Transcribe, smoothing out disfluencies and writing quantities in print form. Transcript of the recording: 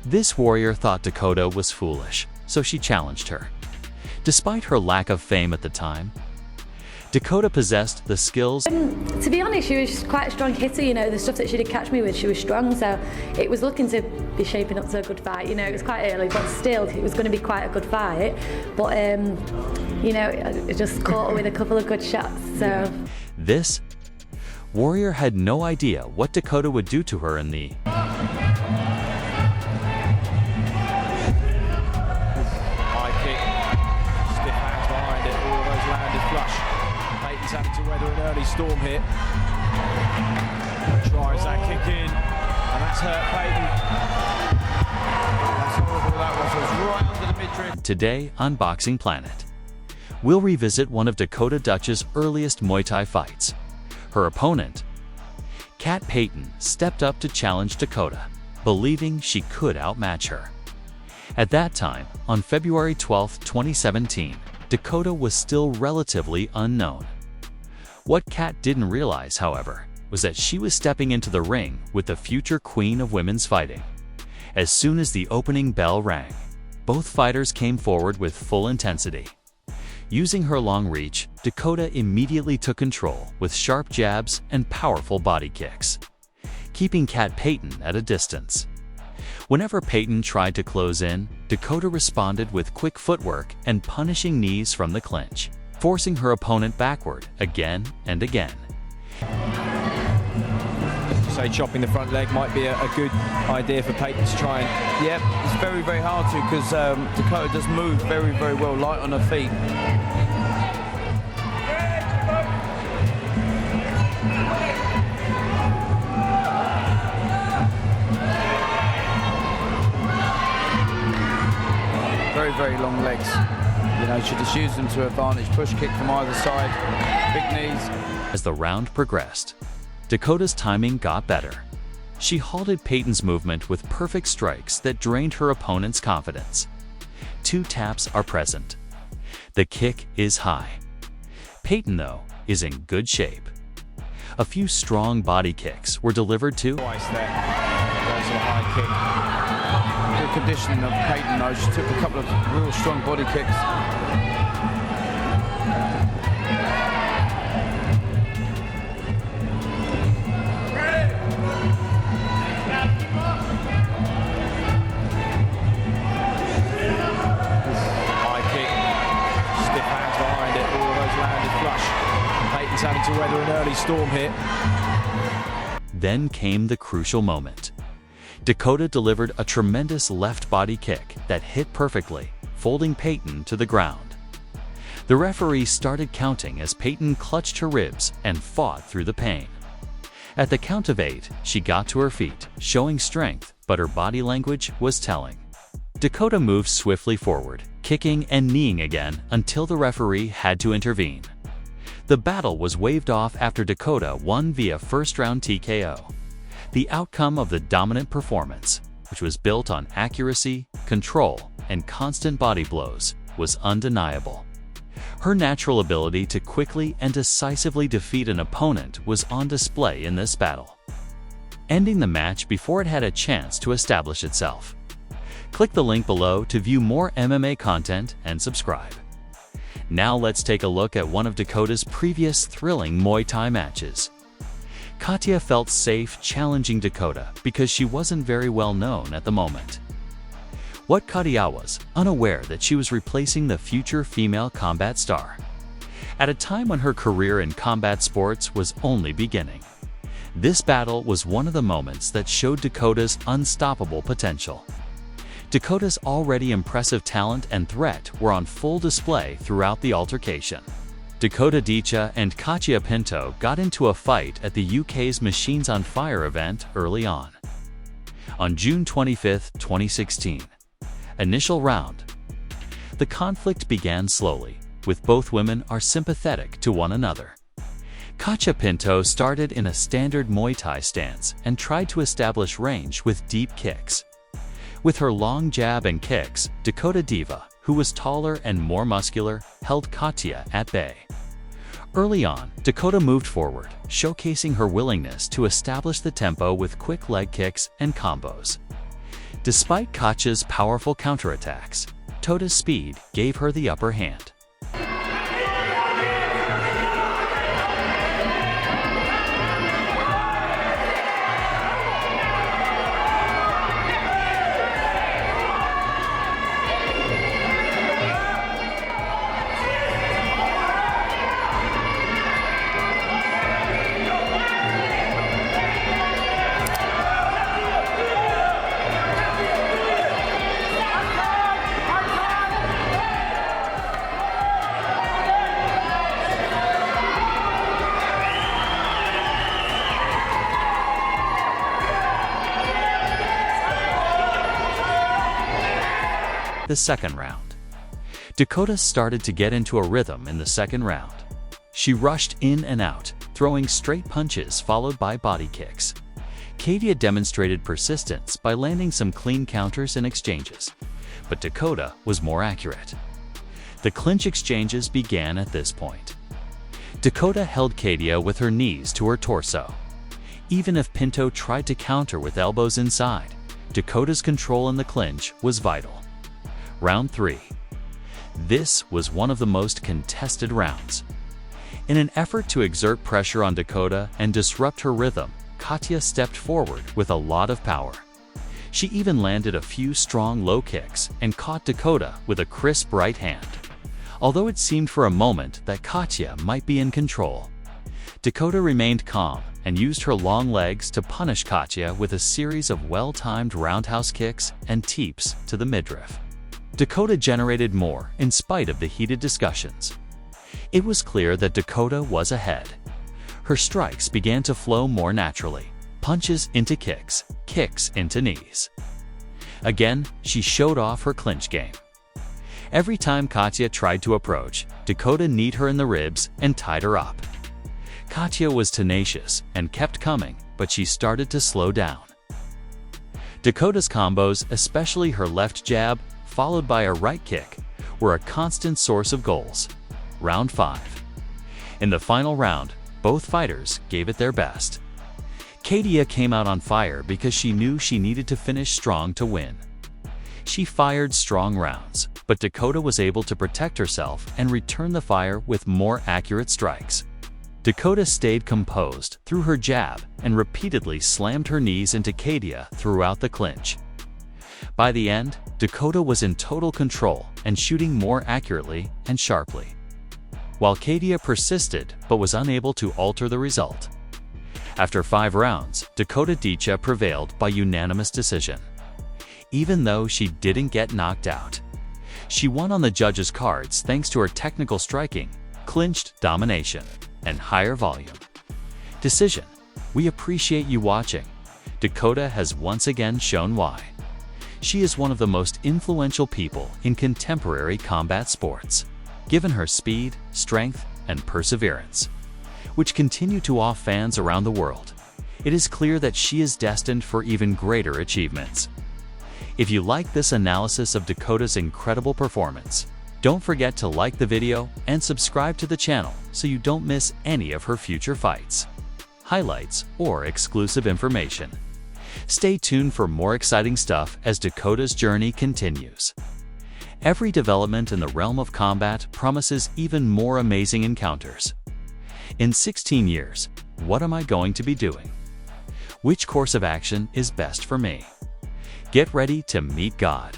This warrior thought Dakota was foolish, so she challenged her. Despite her lack of fame at the time, Dakota possessed the skills. To be honest, she was quite a strong hitter, you know, the stuff that she did catch me with, she was strong, so it was looking to be shaping up to a good fight, you know, it was quite early, but still, it was going to be quite a good fight, but, you know, it just caught her with a couple of good shots, so. This warrior had no idea what Dakota would do to her in the having to weather an early storm here. Tries that kick in, and that's hurt Peyton. That's horrible, that was right under the midriff. Today on Boxing Planet, we'll revisit one of Dakota Ditcheva's earliest Muay Thai fights. Her opponent, Kat Peyton, stepped up to challenge Dakota, believing she could outmatch her. At that time, on February 12, 2017, Dakota was still relatively unknown. What Kat didn't realize, however, was that she was stepping into the ring with the future queen of women's fighting. As soon as the opening bell rang, both fighters came forward with full intensity. Using her long reach, Dakota immediately took control with sharp jabs and powerful body kicks, keeping Kat Peyton at a distance. Whenever Peyton tried to close in, Dakota responded with quick footwork and punishing knees from the clinch, forcing her opponent backward again and again. Say chopping the front leg might be a good idea for Peyton to try and, yeah, it's very, very hard to, because Dakota does move very, very well, light on her feet. Very, very long legs. You know, she just used them to her advantage. Push kick from either side, big knees. As the round progressed, Dakota's timing got better. She halted Peyton's movement with perfect strikes that drained her opponent's confidence. 2 taps are present. The kick is high. Peyton, though, is in good shape. A few strong body kicks were delivered too. Twice there. Goes to a high kick. Good conditioning of Peyton, though. She took a couple of real strong body kicks. Having to weather an early storm here. Then came the crucial moment. Dakota delivered a tremendous left body kick that hit perfectly, folding Peyton to the ground. The referee started counting as Peyton clutched her ribs and fought through the pain. At the count of 8, she got to her feet, showing strength, but her body language was telling. Dakota moved swiftly forward, kicking and kneeing again until the referee had to intervene. The battle was waved off after Dakota won via first-round TKO. The outcome of the dominant performance, which was built on accuracy, control, and constant body blows, was undeniable. Her natural ability to quickly and decisively defeat an opponent was on display in this battle, ending the match before it had a chance to establish itself. Click the link below to view more MMA content and subscribe. Now let's take a look at one of Dakota's previous thrilling Muay Thai matches. Katya felt safe challenging Dakota because she wasn't very well known at the moment. What Katya was unaware that she was replacing the future female combat star, at a time when her career in combat sports was only beginning. This battle was one of the moments that showed Dakota's unstoppable potential. Dakota's already impressive talent and threat were on full display throughout the altercation. Dakota Ditcheva and Katya Pinto got into a fight at the UK's Machines on Fire event early on. On June 25, 2016, initial round. The conflict began slowly, with both women are sympathetic to one another. Katya Pinto started in a standard Muay Thai stance and tried to establish range with deep kicks. With her long jab and kicks, Dakota Ditcheva, who was taller and more muscular, held Katya at bay. Early on, Dakota moved forward, showcasing her willingness to establish the tempo with quick leg kicks and combos. Despite Katya's powerful counterattacks, Dakota's speed gave her the upper hand. The second round. Dakota started to get into a rhythm in the second round. She rushed in and out, throwing straight punches followed by body kicks. Katia demonstrated persistence by landing some clean counters and exchanges, but Dakota was more accurate. The clinch exchanges began at this point. Dakota held Katia with her knees to her torso. Even if Pinto tried to counter with elbows inside, Dakota's control in the clinch was vital. Round 3. This was one of the most contested rounds. In an effort to exert pressure on Dakota and disrupt her rhythm, Katia stepped forward with a lot of power. She even landed a few strong low kicks and caught Dakota with a crisp right hand. Although it seemed for a moment that Katia might be in control, Dakota remained calm and used her long legs to punish Katia with a series of well-timed roundhouse kicks and teeps to the midriff. Dakota generated more in spite of the heated discussions. It was clear that Dakota was ahead. Her strikes began to flow more naturally, punches into kicks, kicks into knees. Again, she showed off her clinch game. Every time Katia tried to approach, Dakota kneed her in the ribs and tied her up. Katia was tenacious and kept coming, but she started to slow down. Dakota's combos, especially her left jab, followed by a right kick, were a constant source of goals. Round 5. In the final round, both fighters gave it their best. Katia came out on fire because she knew she needed to finish strong to win. She fired strong rounds, but Dakota was able to protect herself and return the fire with more accurate strikes. Dakota stayed composed through her jab and repeatedly slammed her knees into Katia throughout the clinch. By the end, Dakota was in total control and shooting more accurately and sharply, while Katia persisted but was unable to alter the result. After 5 rounds, Dakota Ditcheva prevailed by unanimous decision. Even though she didn't get knocked out, she won on the judges' cards thanks to her technical striking, clinched domination, and higher volume. Decision. We appreciate you watching. Dakota has once again shown why. She is one of the most influential people in contemporary combat sports, given her speed, strength, and perseverance, which continue to awe fans around the world. It is clear that she is destined for even greater achievements. If you like this analysis of Dakota's incredible performance, don't forget to like the video and subscribe to the channel so you don't miss any of her future fights, highlights, or exclusive information. Stay tuned for more exciting stuff as Dakota's journey continues. Every development in the realm of combat promises even more amazing encounters. In 16 years, what am I going to be doing? Which course of action is best for me? Get ready to meet God.